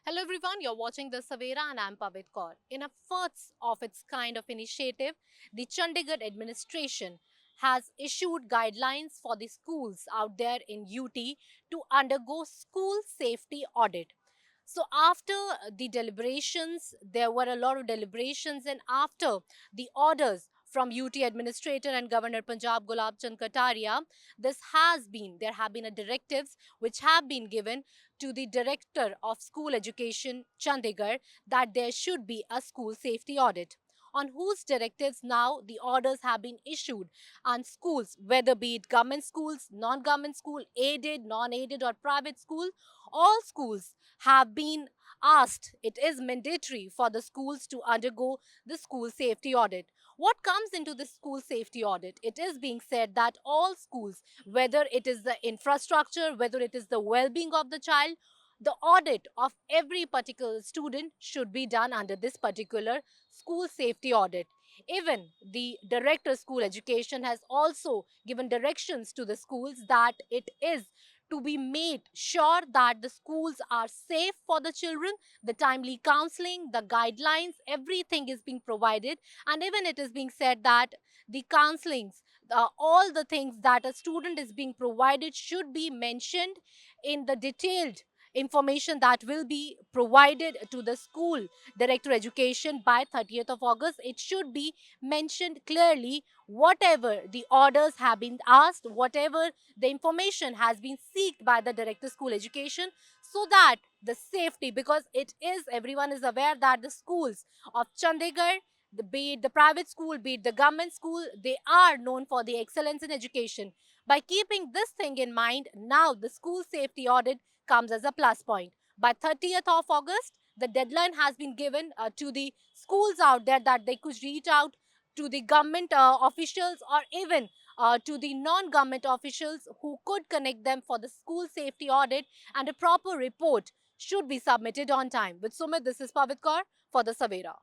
Hello everyone, you're watching the Savera and I'm Pavit Kaur. In a first of its kind of initiative, the Chandigarh administration has issued guidelines for the schools out there in UT to undergo school safety audit. So after the deliberations, there were a lot of deliberations, and after the orders from UT administrator and Governor Punjab Gulab Chand Kataria, there have been a directives which have been given to the Director of School Education, Chandigarh, that there should be a school safety audit, on whose directives now the orders have been issued, and schools, whether be it government schools, non-government school, aided, non-aided or private school, all schools have been asked, it is mandatory for the schools to undergo the school safety audit. What comes into the school safety audit? It is being said that all schools, whether it is the infrastructure, whether it is the well-being of the child, the audit of every particular student should be done under this particular school safety audit. Even the director of school education has also given directions to the schools that it is to be made sure that the schools are safe for the children, the timely counseling, the guidelines, everything is being provided. And even it is being said that the counselings, all the things that a student is being provided should be mentioned in the detailed information that will be provided to the school director education by 30th of August. It should be mentioned clearly whatever the orders have been asked, whatever the information has been sought by the director school education, so that the safety, because it is, everyone is aware that the schools of Chandigarh, be it the private school, be it the government school, they are known for the excellence in education. By keeping this thing in mind, now the school safety audit comes as a plus point. By 30th of August, the deadline has been given to the schools out there that they could reach out to the government officials or even to the non-government officials who could connect them for the school safety audit, and a proper report should be submitted on time. With Sumit, this is Pavit Kaur for the Savera.